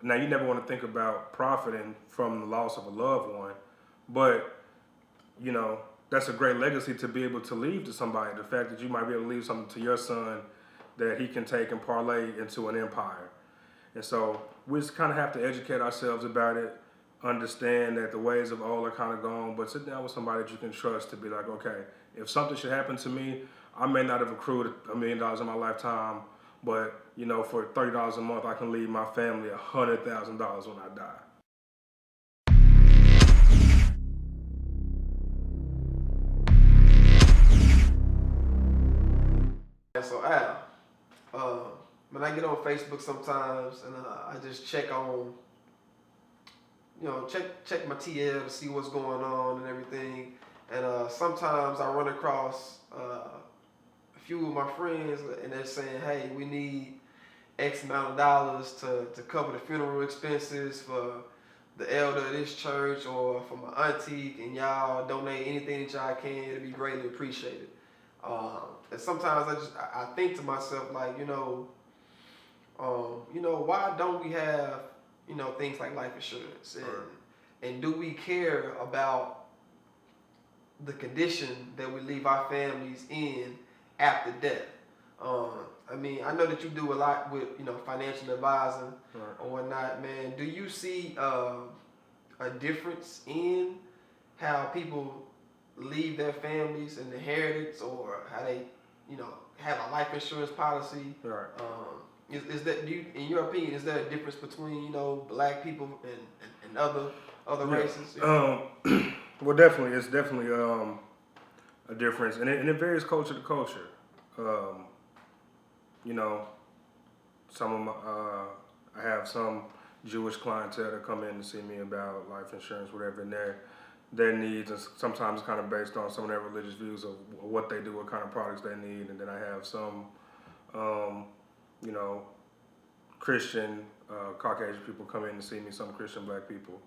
now you never want to think about profiting from the loss of a loved one, but you know, that's a great legacy to be able to leave to somebody. The fact that you might be able to leave something to your son that he can take and parlay into an empire. And so we just kind of have to educate ourselves about it, understand that the ways of old are kind of gone, but sit down with somebody that you can trust to be like, okay, if something should happen to me, I may not have accrued $1 million in my lifetime, but you know, for $30 a month, I can leave my family $100,000 when I die. And so Al, uh, when I get on Facebook sometimes and I just check on, check my TL to see what's going on and everything. And sometimes I run across a few of my friends and they're saying, hey, we need X amount of dollars to cover the funeral expenses for the elder of this church or for my auntie. Can y'all donate anything that y'all can? It'd be greatly appreciated. And sometimes I think to myself like, why don't we have things like life insurance and do we care about the condition that we leave our families in after death? I mean, I know that you do a lot with financial advising or whatnot, man. Do you see a difference in how people leave their families and inheritance, or how they have a life insurance policy? Right. Is that, in your opinion, is there a difference between black people and other races? Well, definitely, it's definitely a difference, and it varies culture to culture. You know, some of my, I have some Jewish clientele that come in to see me about life insurance, whatever, and their needs, and sometimes kind of based on some of their religious views of what they do, what kind of products they need, and then I have some, Christian, Caucasian people come in to see me, some Christian black people.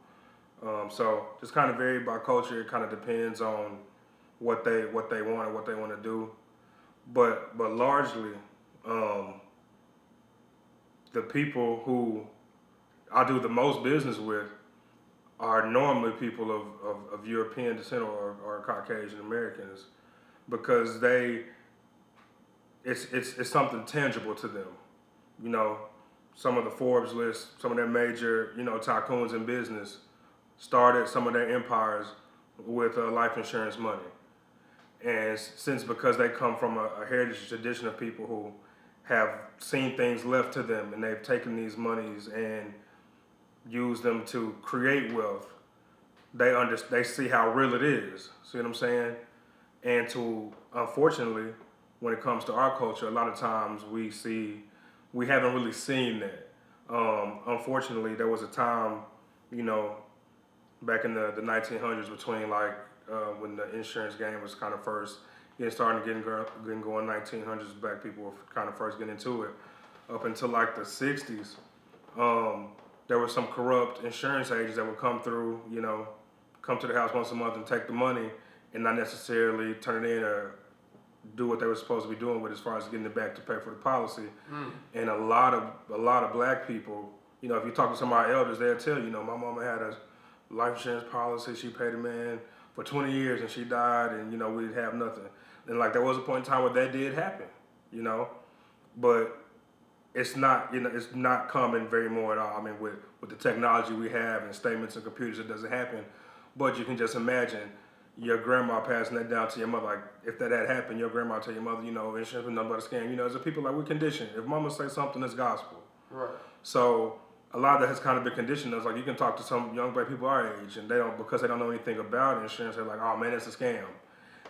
So just kind of vary by culture. It kind of depends on what they want and what they want to do, but largely, the people who I do the most business with are normally people of European descent or Caucasian Americans, because it's something tangible to them. You know, some of the Forbes list, some of their major tycoons in business started some of their empires with life insurance money, and because they come from a heritage tradition of people who have seen things left to them, and they've taken these monies and used them to create wealth. They see how real it is. See what I'm saying? And unfortunately, when it comes to our culture, a lot of times we haven't really seen that. Unfortunately, there was a time, back in the 1900s, between when the insurance game was kind of first getting going, 1900s, black people were kind of first getting into it. Up until the 60s, there were some corrupt insurance agents that would come through, come to the house once a month and take the money and not necessarily turn it in or do what they were supposed to be doing with as far as getting it back to pay for the policy. And a lot of black people, if you talk to some of our elders, they'll tell you, my mama had a life insurance policy. She paid a man for 20 years and she died, and we didn't have nothing. And there was a point in time where that did happen, but it's not common very more at all. I mean, with the technology we have and statements and computers, it doesn't happen. But you can just imagine your grandma passing that down to your mother. Like, if that had happened, your grandma tell your mother, insurance is nothing but a scam. There's people we conditioned. If mama say something, it's gospel. Right. So a lot of that has kind of been conditioned. It's you can talk to some young black people our age, and because they don't know anything about insurance, they're like, oh man, it's a scam.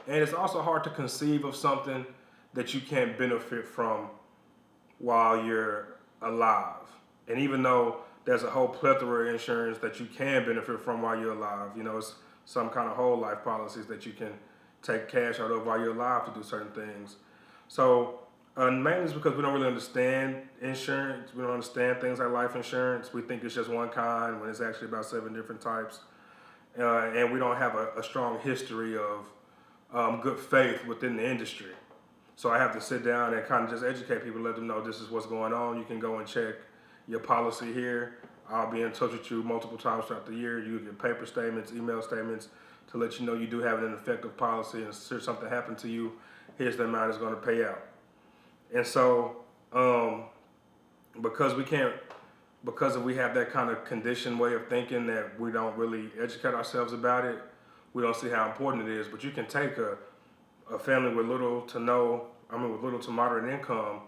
And it's also hard to conceive of something that you can't benefit from while you're alive. And even though there's a whole plethora of insurance that you can benefit from while you're alive, it's some kind of whole life policies that you can take cash out of while you're alive to do certain things. So mainly it's because we don't really understand insurance. We don't understand things like life insurance. We think it's just one kind when it's actually about 7 different types. And we don't have a strong history of good faith within the industry. So I have to sit down and kind of just educate people, let them know this is what's going on. You can go and check your policy here. I'll be in touch with you multiple times throughout the year. You get paper statements, email statements to let you know you do have an effective policy, and should something happen to you, here's the amount it's going to pay out. And so, because we have that kind of conditioned way of thinking that we don't really educate ourselves about it, we don't see how important it is. But you can take a family with little to moderate income,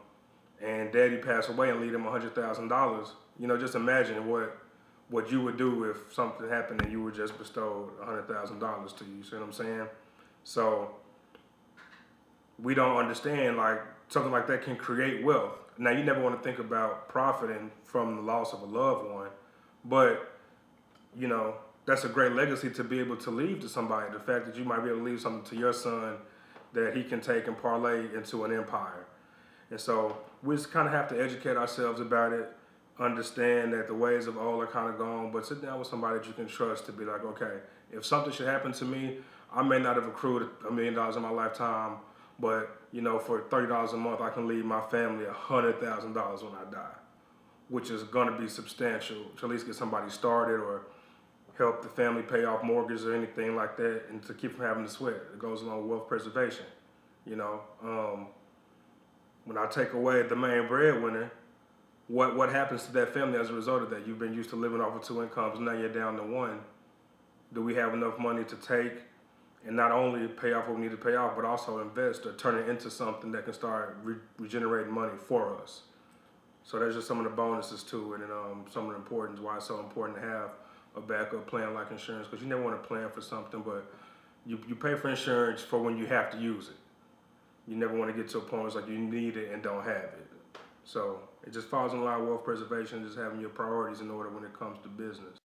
and daddy passed away and leave them $100,000. Just imagine what you would do if something happened and you were just bestowed $100,000 to you. See what I'm saying? So we don't understand, like, something like that can create wealth. Now, you never want to think about profiting from the loss of a loved one, but that's a great legacy to be able to leave to somebody. The fact that you might be able to leave something to your son that he can take and parlay into an empire. And so we just kind of have to educate ourselves about it, understand that the ways of old are kind of gone, but sit down with somebody that you can trust to be like, okay, if something should happen to me, I may not have accrued $1 million in my lifetime, but for $30 a month, I can leave my family $100,000 when I die, which is going to be substantial to at least get somebody started or help the family pay off mortgages or anything like that, and to keep from having to sweat. It goes along with wealth preservation. When I take away the main breadwinner, what happens to that family as a result of that? You've been used to living off of 2 incomes, now you're down to 1. Do we have enough money to take and not only pay off what we need to pay off, but also invest or turn it into something that can start regenerating money for us? So there's just some of the bonuses to it, and some of the importance why it's so important to have a backup plan like insurance, because you never want to plan for something, but you pay for insurance for when you have to use it. You never want to get to a point where it's like you need it and don't have it. So it just falls in line with wealth preservation, just having your priorities in order when it comes to business.